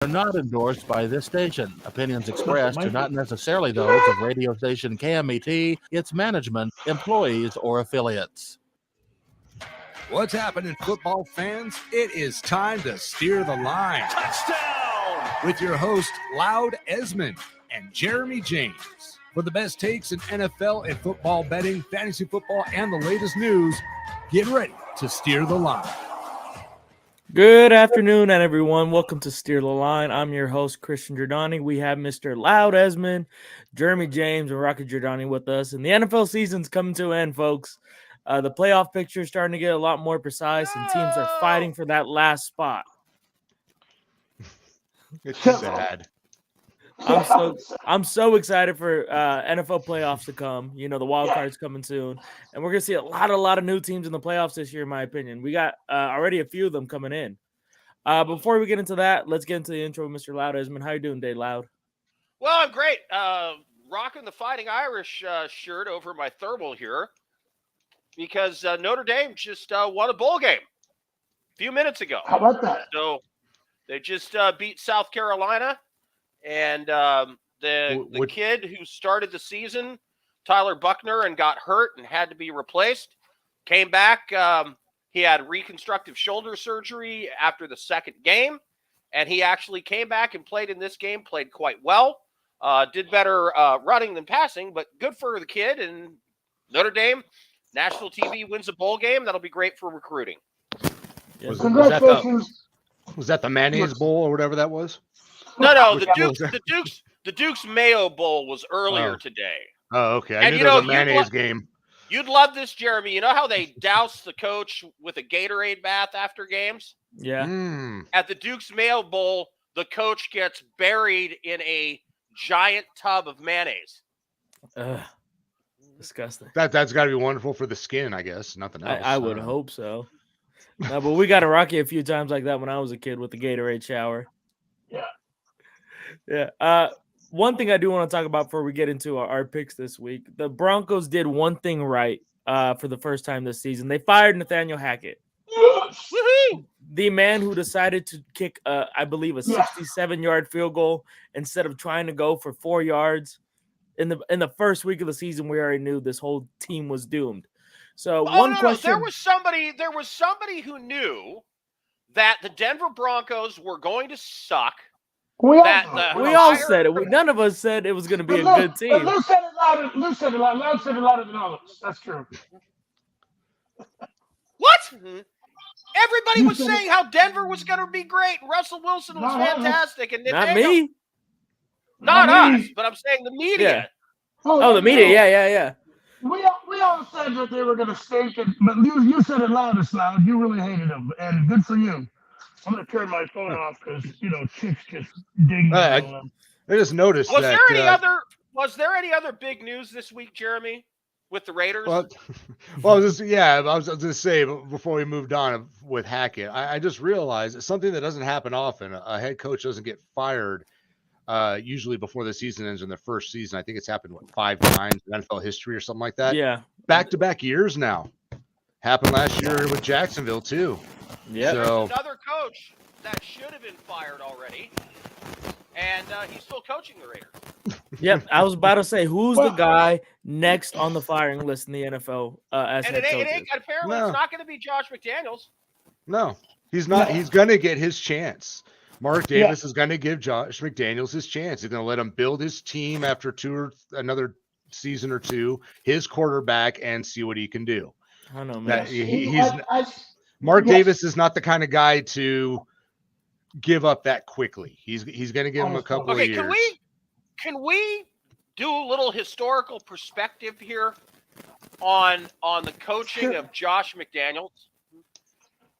are not endorsed by this station. Opinions expressed are not necessarily those of radio station KMET, its management, employees, or affiliates. What's happening, football fans? It is time to steer the line. Touchdown! With your host, Loud Esmond and Jeremy James. For the best takes in NFL and football betting, fantasy football, and the latest news, get ready to steer the line. Good afternoon, everyone. Welcome to Steer the Line. I'm your host, Christian Giordani. We have Mr. Loud Esmond, Jeremy James, and Rocky Giordani with us. And the NFL season's coming to an end, folks. The playoff picture is starting to get a lot more precise, and teams are fighting for that last spot. It's sad. I'm so excited for NFL playoffs to come. You know, the wild card's coming soon, and we're gonna see a lot of new teams in the playoffs this year. In my opinion, we got already a few of them coming in. Before we get into that, let's get into the intro, Mr. Loud Esmond. How you doing, Dave Loud? Well, I'm great. Rocking the Fighting Irish shirt over my thermal here because Notre Dame just won a bowl game a few minutes ago. How about that? So they just beat South Carolina. And the kid who started the season, Tyler Buckner, and got hurt and had to be replaced, came back. He had reconstructive shoulder surgery after the second game, and he actually came back and played in this game, played quite well, did better running than passing, but good for the kid. And Notre Dame, national TV, wins a bowl game. That'll be great for recruiting. Congratulations. Was that the mayonnaise bowl or whatever that was? No, the Duke's Mayo Bowl was earlier today. Oh, okay. I knew there was a mayonnaise game. You'd love this, Jeremy. You know how they douse the coach with a Gatorade bath after games? Yeah. At the Duke's Mayo Bowl, the coach gets buried in a giant tub of mayonnaise. Disgusting. That's got to be wonderful for the skin, I guess. Nothing else. I would hope so. No, but we got a Rocky a few times like that when I was a kid with the Gatorade shower. Yeah. One thing I do want to talk about before we get into our picks this week, the Broncos did one thing right for the first time this season. They fired Nathaniel Hackett. Yes. Woohoo! The man who decided to kick, I believe, a 67-yard field goal instead of trying to go for 4 yards. In the first week of the season, we already knew this whole team was doomed. So question. There was somebody who knew that the Denver Broncos were going to suck. We all said it. None of us said it was going to be a good team. Lou said it louder. Lou said it louder than all of us. That's true. What? Everybody was saying how Denver was going to be great. Russell Wilson was fantastic. And not me. Not us, but I'm saying the media. Yeah. Oh, the media. Yeah. We all said that they were going to stink, but you said it loudest, Loud. You really hated them, and good for you. I'm going to turn my phone off because, chicks just dig me. I just noticed was there any other big news this week, Jeremy, with the Raiders? I was going to say before we moved on with Hackett, I just realized something that doesn't happen often. A head coach doesn't get fired usually before the season ends in their first season. I think it's happened, 5 times in NFL history or something like that? Yeah. Back-to-back years now. Happened last year with Jacksonville, too. Yeah. There's another coach that should have been fired already, and he's still coaching the Raiders. Yep, I was about to say, who's the guy next on the firing list in the NFL as head coach? Apparently, it's not going to be Josh McDaniels. No, he's not. He's going to get his chance. Mark Davis is going to give Josh McDaniels his chance. He's going to let him build his team after another season or two, his quarterback, and see what he can do. I don't know, man. Mark Davis is not the kind of guy to give up that quickly. He's going to give him a couple of years. Can we do a little historical perspective here on the coaching of Josh McDaniels?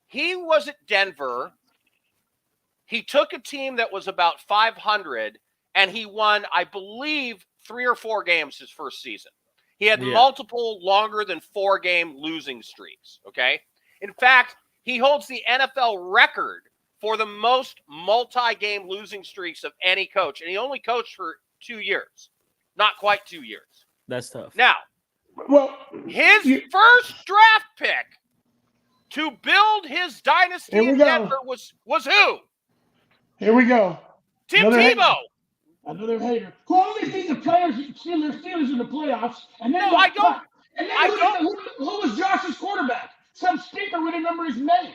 He was at Denver. He took a team that was about 500, and he won, I believe, 3 or 4 games his first season. He had multiple longer than 4-game losing streaks, okay? In fact, he holds the NFL record for the most multi-game losing streaks of any coach, and he only coached for 2 years. Not quite 2 years. That's tough. Now, his first draft pick to build his dynasty in Denver was who? Here we go. Tim Another Tebow. Another hater. Who only beat the Steelers in the playoffs, and then No, got I don't. cut. And then I don't. who was Josh's quarterback? Some stinker would remember his name.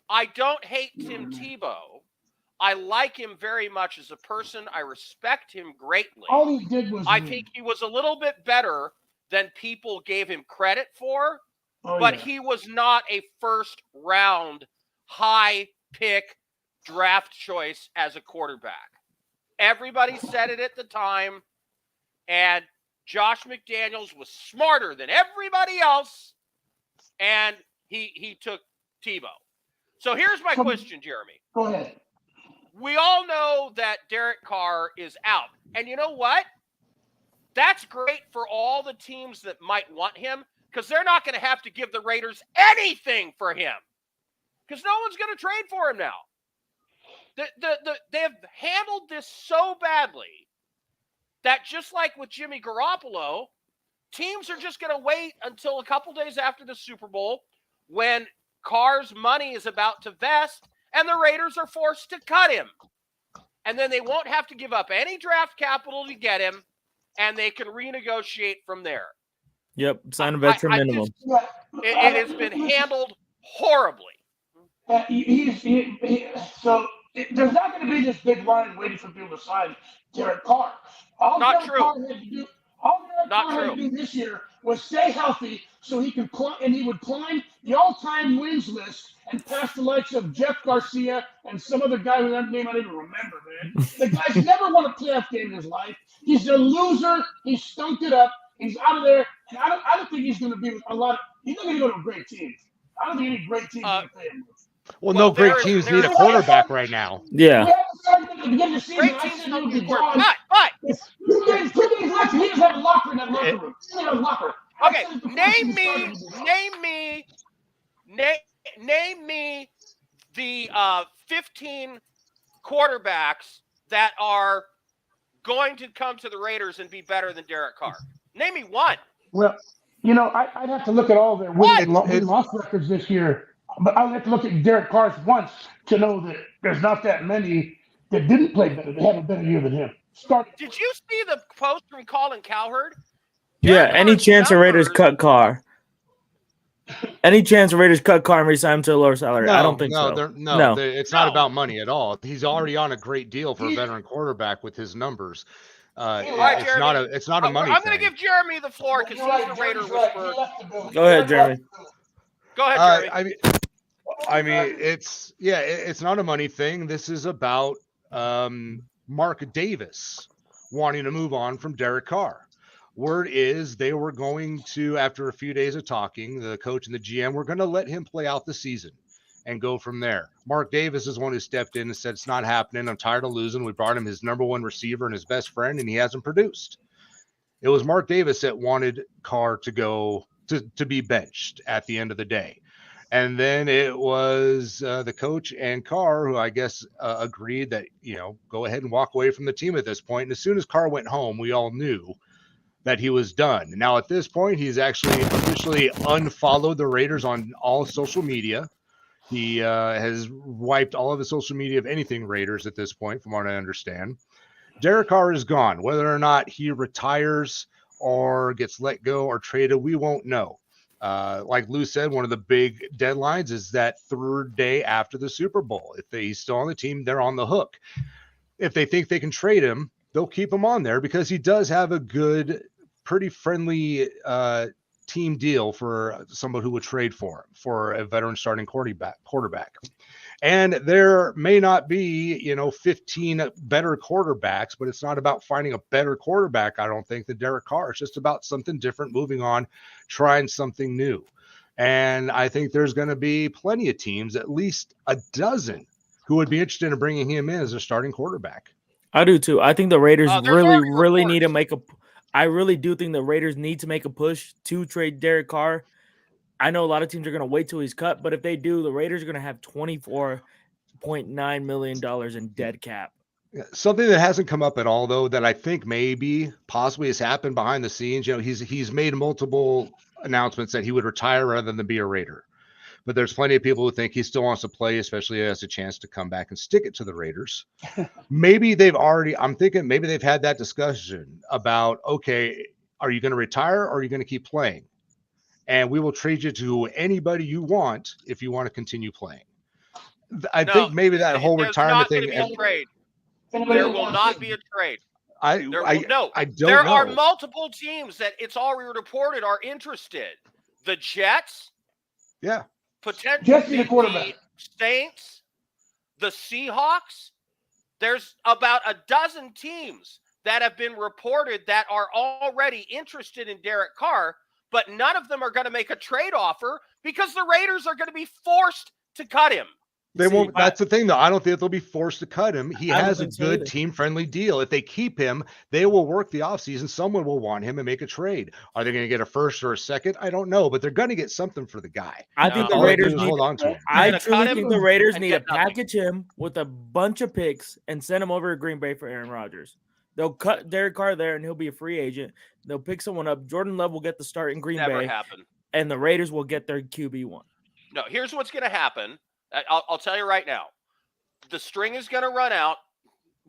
I don't hate Tim Tebow. I like him very much as a person. I respect him greatly. All he did was I win. think he was a little bit better than people gave him credit for, but he was not a first-round, high-pick draft choice as a quarterback. Everybody said it at the time, and Josh McDaniels was smarter than everybody else, and he took Tebow. So here's my question, Jeremy. Go ahead. We all know that Derek Carr is out. And you know what? That's great for all the teams that might want him because they're not going to have to give the Raiders anything for him because no one's going to trade for him now. They have handled this so badly that just like with Jimmy Garoppolo, teams are just going to wait until a couple days after the Super Bowl when Carr's money is about to vest and the Raiders are forced to cut him. And then they won't have to give up any draft capital to get him, and they can renegotiate from there. Yep, sign a veteran minimum. It has been handled horribly. So there's not going to be this big line waiting for people to sign Derek Carr. All Not Derek true. Carr had to do, all Derek Not Carr had true. to do this year was stay healthy so he could he would climb the all-time wins list and pass the likes of Jeff Garcia and some other guy whose name I don't even remember, man. The guy's never won a playoff game in his life. He's a loser. He stunk it up. He's out of there. And I don't think he's going to be with a lot of – he's not going to go to a great team. I don't think any great team is going to pay him. Well, no great teams need a quarterback right now. Yeah. Great teams don't need quarterback. But he doesn't have a locker in that locker room. He doesn't have a locker. okay, name me the 15 quarterbacks that are going to come to the Raiders and be better than Derek Carr. Name me one. Well, I'd have to look at all their win-loss records this year, but I'd have to look at Derek Carr's once to know that there's not that many that didn't play better. They had a better year than him. Did you see the post from Colin Cowherd? Yeah, any chance the Raiders cut Carr? Any chance the Raiders cut Carr and resign him to a lower salary? I don't think so. It's not about money at all. He's already on a great deal for a veteran quarterback with his numbers. It's not a money I'm going to give Jeremy the floor because he's the Raider whisperer. Go ahead, Jeremy. Go ahead, Jeremy. It's not a money thing. This is about Mark Davis wanting to move on from Derek Carr. Word is they were going to, after a few days of talking, the coach and the GM were going to let him play out the season and go from there. Mark Davis is one who stepped in and said, it's not happening. I'm tired of losing. We brought him his number one receiver and his best friend, and he hasn't produced. It was Mark Davis that wanted Carr to go to be benched at the end of the day. And then it was the coach and Carr who I guess agreed that, go ahead and walk away from the team at this point. And as soon as Carr went home, we all knew that he was done. Now, at this point, he's actually officially unfollowed the Raiders on all social media. He has wiped all of his social media of anything Raiders at this point, from what I understand. Derek Carr is gone. Whether or not he retires or gets let go or traded, we won't know. Like Lou said, one of the big deadlines is that third day after the Super Bowl. If he's still on the team, they're on the hook. If they think they can trade him, they'll keep him on there because he does have a good, pretty friendly team deal for somebody who would trade for him, for a veteran starting quarterback. And there may not be, 15 better quarterbacks, but it's not about finding a better quarterback, I don't think, than Derek Carr. It's just about something different, moving on, trying something new. And I think there's going to be plenty of teams, at least a dozen, who would be interested in bringing him in as a starting quarterback. I do too. I think the Raiders really need to make I really do think the Raiders need to make a push to trade Derek Carr. I know a lot of teams are going to wait till he's cut, but if they do, the Raiders are going to have $24.9 million in dead cap. Something that hasn't come up at all, though, that I think possibly has happened behind the scenes. He's made multiple announcements that he would retire rather than be a Raider. but there's plenty of people who think he still wants to play, especially has a chance to come back and stick it to the Raiders. Maybe I'm thinking maybe they've had that discussion about, okay, are you going to retire or are you going to keep playing? And we will trade you to anybody you want if you want to continue playing. I think maybe that whole retirement thing. There will not be a trade. I don't There know. are multiple teams that it's already reported are interested. The Jets, potentially the Saints, the Seahawks. There's about a dozen teams that have been reported that are already interested in Derek Carr, but none of them are going to make a trade offer because the Raiders are going to be forced to cut him. They won't. That's the thing, though. I don't think they'll be forced to cut him. He has a good team-friendly deal. If they keep him, they will work the offseason. Someone will want him and make a trade. Are they going to get a first or a second? I don't know, but they're going to get something for the guy. I think the Raiders hold on to him. I truly think the Raiders need to package him with a bunch of picks and send him over to Green Bay for Aaron Rodgers. They'll cut Derek Carr there, and he'll be a free agent. They'll pick someone up. Jordan Love will get the start in Green Bay. Never happen. And the Raiders will get their QB1. No, here's what's going to happen. I'll tell you right now. The string is going to run out.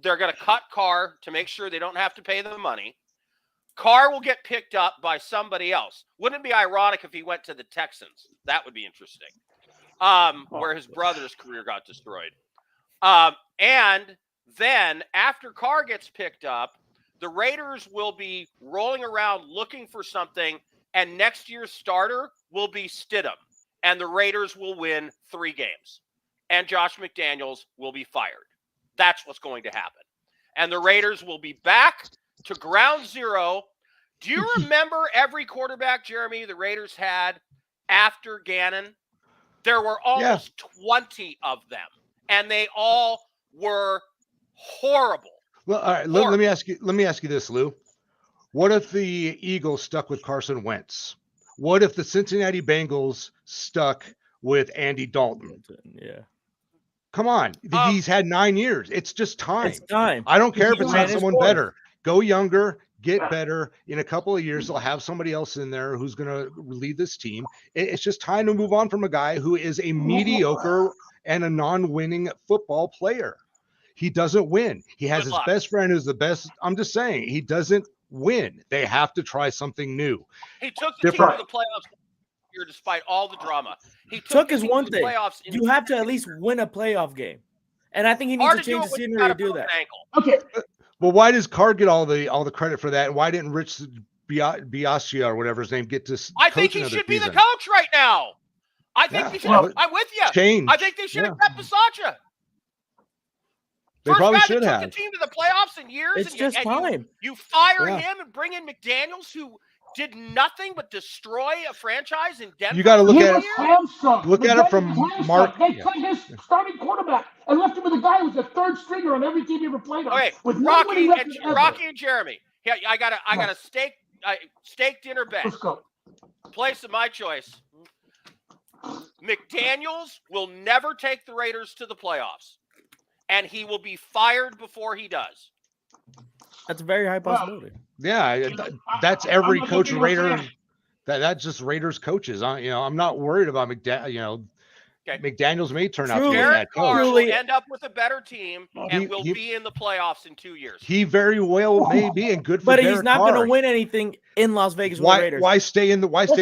They're going to cut Carr to make sure they don't have to pay the money. Carr will get picked up by somebody else. Wouldn't it be ironic if he went to the Texans? That would be interesting. Where his brother's career got destroyed. And then after Carr gets picked up, the Raiders will be rolling around looking for something, and next year's starter will be Stidham, and the Raiders will win 3 games, and Josh McDaniels will be fired. That's what's going to happen. And the Raiders will be back to ground zero. Do you remember every quarterback, Jeremy, the Raiders had after Gannon? There were almost 20 of them, and they all were horrible. Well, all right. Let me ask you this, Lou. What if the Eagles stuck with Carson Wentz? What if the Cincinnati Bengals stuck with Andy Dalton? Yeah. Come on. He's had 9 years. It's just time. It's time. I don't care if it's not someone better. Go younger, get better. In a couple of years, they'll have somebody else in there who's going to lead this team. It's just time to move on from a guy who is a mediocre and a non-winning football player. He doesn't win. He has his best friend who's the best. I'm just saying, he doesn't win. They have to try something new. He took the team to the playoffs here despite all the drama. He took his one thing. You have to at least win a playoff game. And I think he needs to change the scenery to do that. Okay. Well, why does Carr get all the credit for that? And why didn't Rich Biasia or whatever his name get to I think he should be the coach right now. I think he should. I'm with you. Change. I think they should have kept Biasia. They probably should have. Took the team to the playoffs in years. It's just time. You fire him and bring in McDaniels, who did nothing but destroy a franchise in Denver. You got to look at it from Mark. They cut his starting quarterback and left him with a guy who was a third stringer on every team he ever played on. Okay, with Rocky and Jeremy. Yeah, I got a steak dinner bet. Let's go. Place of my choice. McDaniels will never take the Raiders to the playoffs, and he will be fired before he does. That's a very high possibility. Yeah, that's every coach Raider. That's just Raiders coaches. I'm not worried about McDaniels. McDaniels may turn out to be a bad coach. Will end up with a better team and will be in the playoffs in 2 years. He very well may be, and good for But Derek he's not Carr. going to win anything in Las Vegas with the Raiders. Why stay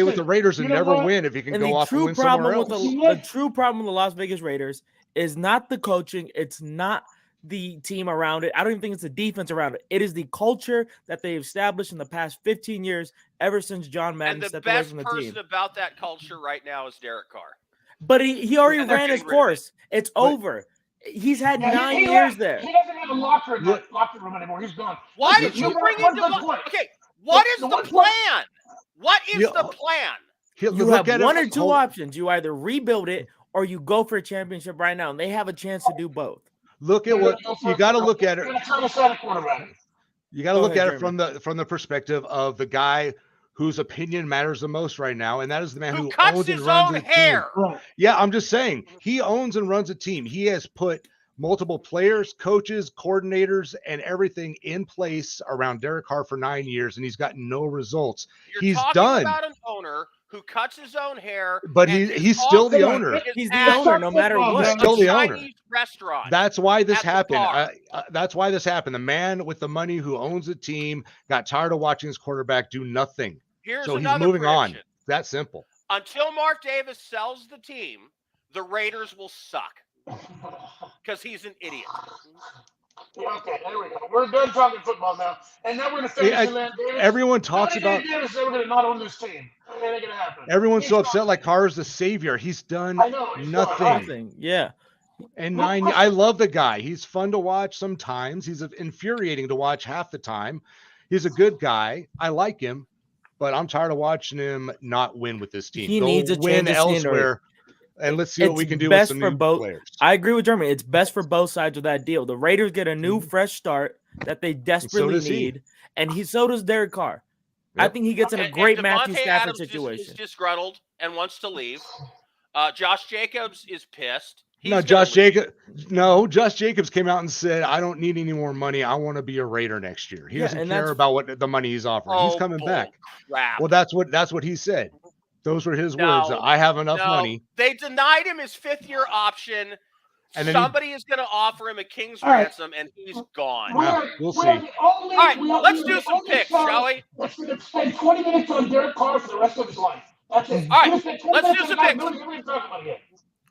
with the Raiders and never win if he can go off and win somewhere else? The true problem with the Las Vegas Raiders is not the coaching. It's not the team around it. I don't even think it's the defense around it. It is the culture that they've established in the past 15 years, ever since John Madden stepped away from the team. And the best person about that culture right now is Derek Carr. But he already ran his course. It's over. He's had 9 years there. He doesn't have a locker room anymore. He's gone. Why did you bring in Okay, what is the plan? What is the plan? You have one or two options. You either rebuild it or you go for a championship right now, and they have a chance to do both. Look at what you got to look at it. You got to look at it from the perspective of the guy whose opinion matters the most right now, and that is the man who cuts owns his and runs own a hair. team. Yeah, I'm just saying he owns and runs a team. He has put multiple players, coaches, coordinators, and everything in place around Derek Carr for 9 years, and he's gotten no results. You're talking about an owner who cuts his own hair. But and he's still the office owner. is He's the at owner no matter He's what. still the a owner. Chinese restaurant. That's why this at the happened. bar. That's why this happened. The man with the money who owns the team got tired of watching his quarterback do nothing. Here's So he's another moving on. prediction. That simple. Until Mark Davis sells the team, the Raiders will suck because he's an idiot. Yeah, okay, there we go. We're done talking football now. And now we're going to finish Land Davis. Everyone talks about Davis said we're going to not own this team. It ain't going to happen. everyone's so He's upset gone. like Carr's the savior. He's done I know, he's gone. nothing. Yeah. And I love the guy. He's fun to watch sometimes. He's infuriating to watch half the time. He's a good guy. I like him, but I'm tired of watching him not win with this team. He needs a win change of scenery. elsewhere, and let's see what we can do with best some for new both players. I agree with Jeremy. It's best for both sides of that deal. The Raiders get a new fresh start that they desperately does he. need, and so does Derek Carr. I Yep. think he gets in a And great Devontae Matthew Stafford Adams situation. is disgruntled and wants to leave. Josh Jacobs is pissed. Josh Jacobs came out and said, I don't need any more money. I want to be a Raider next year. He doesn't care about what the money he's offering. He's coming back. Crap. Well, that's what he said. Those were his words. I have enough money. They denied him his 5th-year option. And then somebody is going to offer him a king's ransom, and he's gone. We'll see. All right, let's do some picks, shall we? Let's spend 20 minutes on Derek Carr for the rest of his life. That's it. All right, let's do some picks.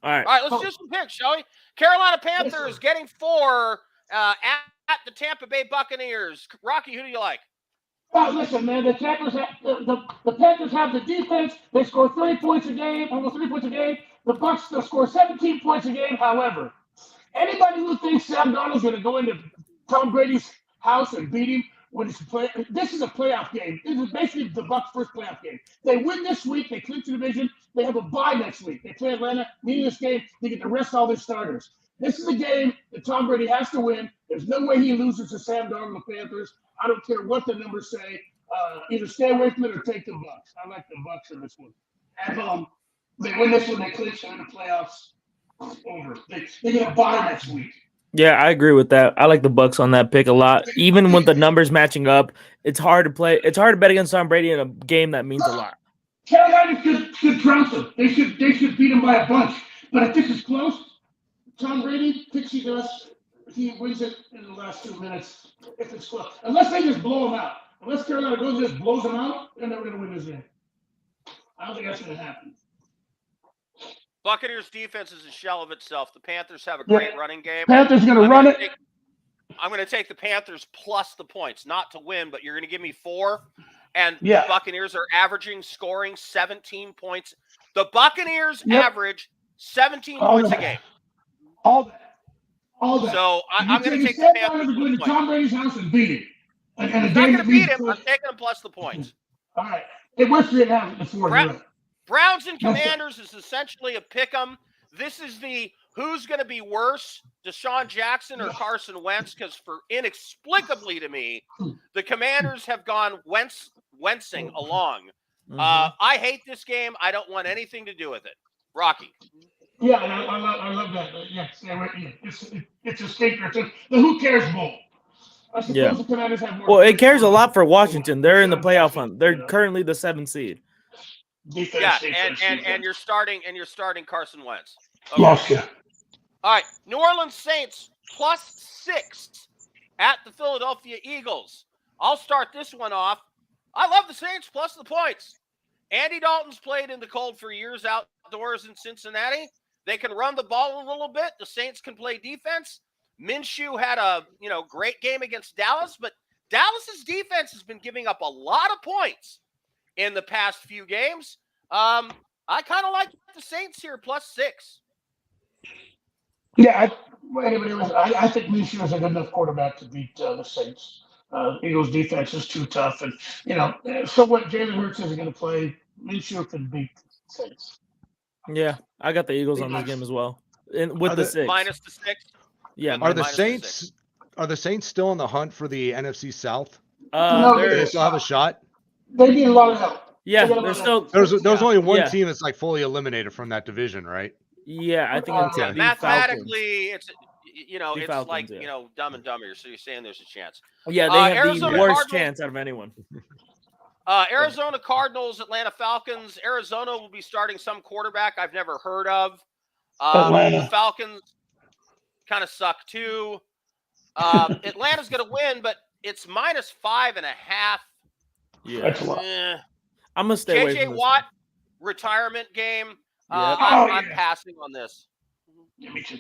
All right, let's do some picks, shall we? Carolina Panthers getting 4 at the Tampa Bay Buccaneers. Rocky, who do you like? Listen, man, the Panthers have the defense. They score 3 points a game, almost 3 points a game. The Bucs score 17 points a game. However, anybody who thinks Sam Darnold's going to go into Tom Brady's house and beat him this is a playoff game. This is basically the Bucs' first playoff game. They win this week. They clinch the division. They have a bye next week. They play Atlanta. Meaning this game, they get to rest all their starters. This is a game that Tom Brady has to win. There's no way he loses to Sam Darnold and the Panthers. I don't care what the numbers say. Either stay away from it or take the Bucs. I like the Bucs in this one. At home, they win this one. They clinch in the playoffs. Over. They get a bye next week. Yeah, I agree with that. I like the Bucs on that pick a lot. Even with the numbers matching up, it's hard to play. It's hard to bet against Tom Brady in a game that means a lot. Carolina should trounce him. They should beat him by a bunch. But if this is close, Tom Brady pixie dust. He wins it in the last 2 minutes. If it's close, unless they just blow him out. Unless Carolina goes and just blows them out, then they're going to win this game. I don't think that's going to happen. Buccaneers defense is a shell of itself. The Panthers have a great running game. Panthers going to run it. I'm going to take the Panthers plus the points, not to win, but you're going to give me 4. And the Buccaneers are scoring 17 points. The Buccaneers average 17 points a game. All that. So I'm going to take the Panthers. Going to Tom Brady's house and beat him. And I'm not going to beat him. I'm taking him plus the points. All right. It was 3.5 before. Browns and Commanders is essentially a pick-em. This is the who's going to be worse, Deshaun Jackson or Carson Wentz, because for inexplicably to me, the Commanders have gone wentzing along. I hate this game. I don't want anything to do with it. Rocky. Yeah, I love that. It's a stinker. It's the who cares bowl. I suppose the Commanders have more. Well, it cares a lot for Washington. They're in the playoff hunt. They're currently the 7th seed. Defense, and you're starting Carson Wentz. Okay. Yes, All right, New Orleans Saints +6 at the Philadelphia Eagles. I'll start this one off. I love the Saints plus the points. Andy Dalton's played in the cold for years outdoors in Cincinnati. They can run the ball a little bit. The Saints can play defense. Minshew had a great game against Dallas, but Dallas's defense has been giving up a lot of points in the past few games. I kind of like the Saints here +6. Yeah, I think Minshew is a good enough quarterback to beat the Saints. Eagles' defense is too tough, and so what? Jalen Hurts isn't going to play. Minshew can beat the Saints. Yeah, I got the Eagles on this game as well, with the 6 minus the 6. Yeah, are the Saints still in the hunt for the NFC South? No, do they still have a shot? They need a lot of help. Yeah, there's only one team that's like fully eliminated from that division, right? Yeah, I think it's mathematically it's Falcons, like Dumb and Dumber. So you're saying there's a chance? Yeah, they have Arizona the worst Cardinals, chance out of anyone. Arizona Cardinals, Atlanta Falcons. Arizona will be starting some quarterback I've never heard of. Atlanta. The Falcons kind of suck too. Atlanta's going to win, but it's -5.5. Yeah, That's a lot. I'm gonna stay away JJ from this Watt retirement game. Yep. I'm passing on this. Yeah, me too.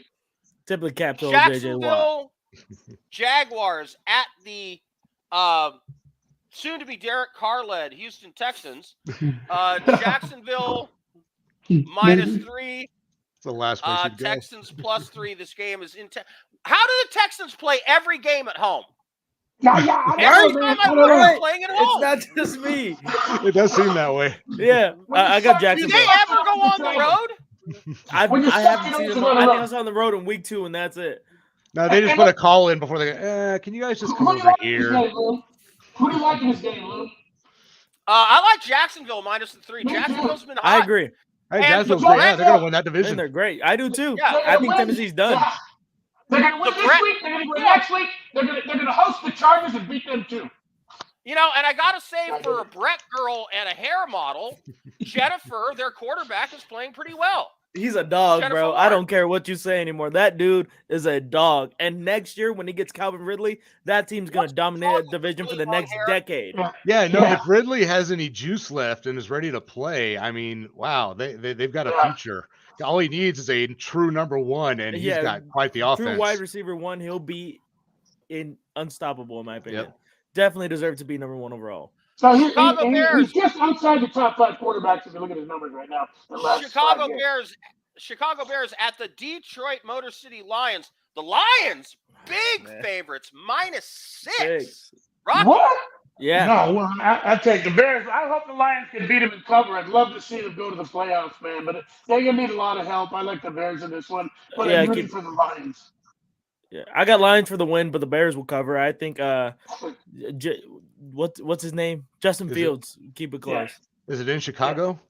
Typically capped over JJ Watt. Jacksonville Jaguars at the soon-to-be Derek Carr-led Houston Texans. Jacksonville -3. It's the last place you'd go. Texans +3. This game is in. How do the Texans play every game at home? Yeah, Every time I look, they're playing at home. It's not just me. It does seem that way. Yeah, I got Do Jacksonville. they ever go on the road? I When you haven't suck, seen you them. don't I run think it I was on the road in week 2, and that's it. No, they just put a call in before they go, can you guys just come Who do you over like in this here? game, Lou? Who do you like in this game, Lou? I like Jacksonville -3. Me too. Jacksonville's been hot. I agree. Hey, And Jacksonville's the great. Yeah, they're going to win that And division. they're great. I do too. Yeah. I think Tennessee's done. Yeah. They're going to win The this Brett- week. They're going to win next week. They're going to host the Chargers and beat them too. You know, and I got to say, for a Brett girl and a hair model, Jennifer, their quarterback, is playing pretty well. He's a dog, Jennifer bro. I Lawrence. don't care what you say anymore. That dude is a dog. And next year, when he gets Calvin Ridley, that team's going to dominate the division for the next decade. Yeah, no, Yeah. if Ridley has any juice left and is ready to play, I mean, wow, they've got a future. All he needs is a true number one, and he's got quite the offense. True wide receiver 1, he'll be unstoppable, in my opinion. Yep. Definitely deserves to be number 1 overall. So Chicago Bears. he's just outside the top 5 quarterbacks if you look at his numbers right now. The last Chicago 5 games. Bears at the Detroit Motor City Lions. The Lions, big favorites, -6. Rocky. What? Yeah. No, well, I take the Bears. I hope the Lions can beat them and cover. I'd love to see them go to the playoffs, man. But they're going to need a lot of help. I like the Bears in this one. But Yeah, I'm rooting for the Lions. Yeah, I got Lions for the win, but the Bears will cover. I think what's his name? Justin Is it- Fields. Keep it close. Is it in Chicago?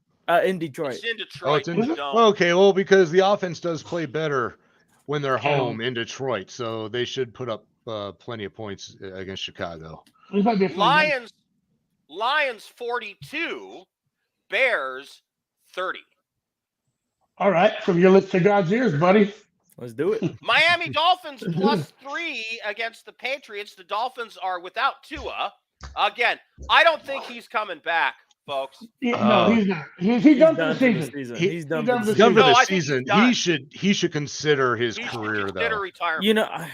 In Detroit. It's in Oh, Detroit. it's in. Dome. Okay, well, because the offense does play better when they're home in Detroit, so they should put up plenty of points against Chicago. This might be a fun game. Lions 42, Bears 30. All right, from your lips to God's ears, buddy. Let's do it. Miami Dolphins +3 against the Patriots. The Dolphins are without Tua. Again, I don't think he's coming back, folks. No, he's not. He's done for the season. He's done done for for the the Done for No, the I think he's season. done. He should consider his He should career consider though. retirement. You know,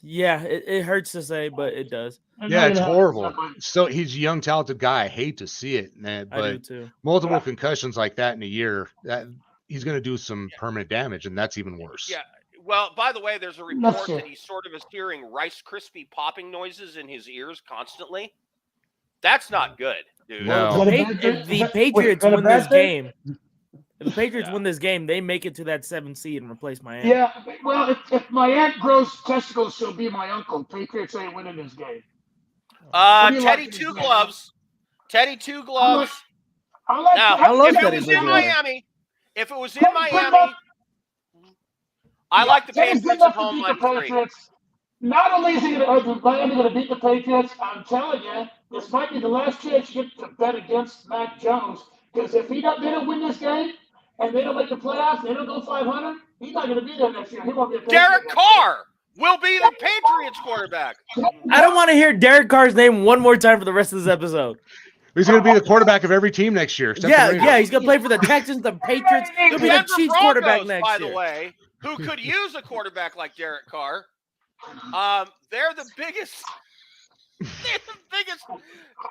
yeah, it hurts to say, but it does. Yeah, it's horrible. So he's a young, talented guy. I hate to see it, man, I do but too. multiple concussions like that in a year, that he's going to do some permanent damage, and that's even worse. Yeah. Well, by the way, there's a report that he sort of is hearing Rice Krispie popping noises in his ears constantly. That's not good, dude. No. If the Patriots win this game, if the Patriots win this game, they make it to that 7th seed and replace Miami. Yeah, well, if my aunt grows testicles, she'll be my uncle. Patriots ain't winning this game. do you Teddy like in Two this game? Gloves. Teddy Two Gloves. I like Now, I love if it Teddy was Two in Gloves. Miami, if it was in Teddy's good enough- Miami, I like the Teddy's good Patriots at enough to home beat the -3. Patriots. Not only is Miami going to beat the Patriots, I'm telling you, this might be the last chance you get to bet against Mac Jones. Because if they don't win this game and they don't make the playoffs, they don't go 500, he's not going to be there next year. He won't be a Patriot Derek next Carr will be the Patriots quarterback. I don't want to hear Derek Carr's name one more time for the rest of this episode. He's going to be the quarterback of every team next year. except the Raiders. Yeah, he's gonna play for the Texans, the Patriots. He'll be the Denver Chiefs Broncos, quarterback next by year. the way, who could use a quarterback like Derek Carr. They're the biggest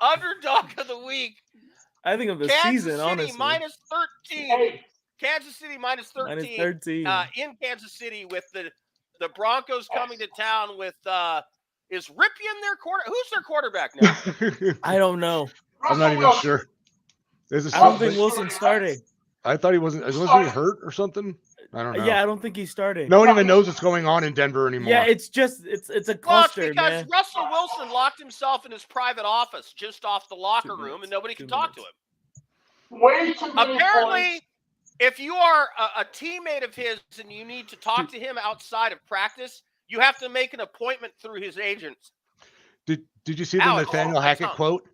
underdog of the week. I think of the Kansas season, City honestly. -13. Hey, Kansas City -13. Minus 13. In Kansas City with the Broncos coming to town with is Ripien their quarter? Who's their quarterback now? I don't know. I'm not even Russell sure. There's a I don't think Wilson's starting. I thought he wasn't he hurt or something? I don't know. Yeah, I don't think he's starting. No one even knows what's going on in Denver anymore. Yeah, it's a Well, it's cluster, because man. Russell Wilson locked himself in his private office just off the locker 2 room, minutes, and nobody 2 can talk to minutes. him. way too many Apparently, points. if you are a teammate of his and you need to talk to him outside of practice, you have to make an appointment through his agents. Did you see the Alex, Nathaniel that's Hackett not- quote?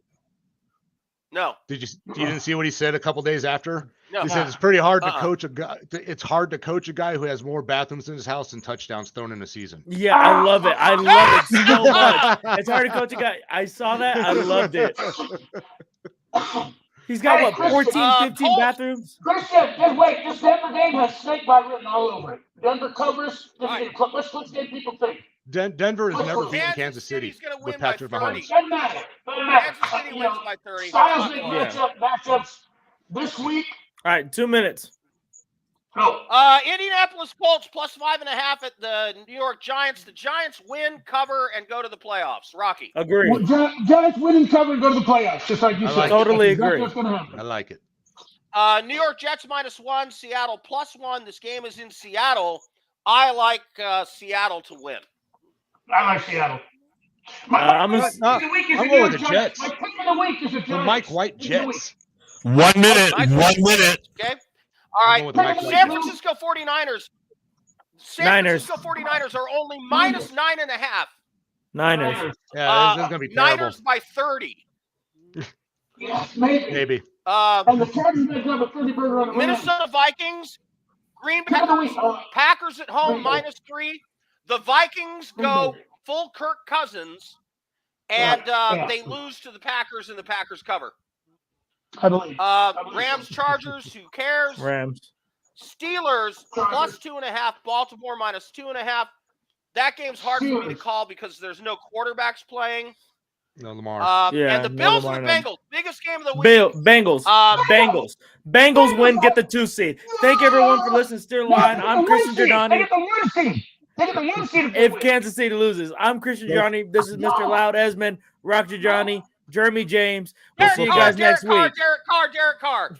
No. You didn't see what he said a couple days after? No. He said it's pretty hard to coach a guy. It's hard to coach a guy who has more bathrooms in his house than touchdowns thrown in a season. Yeah, I love it. I love it so much. It's hard to coach a guy. I saw that. I loved it. He's got, what, 14, 15 bathrooms? Christian, just wait. This Denver game has snake bite written all over it. Denver covers. Let's get people think. Denver has never beaten Kansas City with Patrick Mahomes. Doesn't matter. Kansas City wins by 30. Styles make matchups this week. All right, 2 minutes. Go. Indianapolis Colts +5.5 at the New York Giants. The Giants win, cover, and go to the playoffs. Rocky. Agree. Giants win and cover and go to the playoffs, just like you said. Totally That's agree. what's going to happen. I like it. New York Jets -1, Seattle +1. This game is in Seattle. I like Seattle to win. I like Seattle. I'm going with the Jets. My pick of the week is the Giants. The Mike White Jets. 1 minute. 1 minute. Okay. All right. with the Mike White San Jets. Francisco 49ers. Niners. Francisco 49ers are only -9.5. Niners. Yeah, this is going to be terrible. Niners by 30. Yes, maybe. Maybe. And the Chargers may have a 30-burger on the Minnesota Vikings. Green Packers. Packers at home -3. The Vikings go full Kirk Cousins, and they lose to the Packers, and the Packers cover. I believe. Rams, Chargers, who cares? Rams. Steelers +2.5, Baltimore -2.5. That game's hard for me to call because there's no quarterbacks playing. No Lamar. And the Bills and the Bengals, biggest game of the week. Bengals. Bengals win, get the 2 seed. Thank everyone for listening to Steer Line. I'm Christian Giordani. If Kansas City loses, I'm Christian Giordani. This is Mr. Loud Esmond, Rock Jeremy James. We'll see you guys next week. Derek Carr.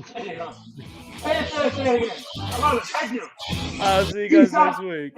Say it again. I love it. Thank you. I'll see you guys next week.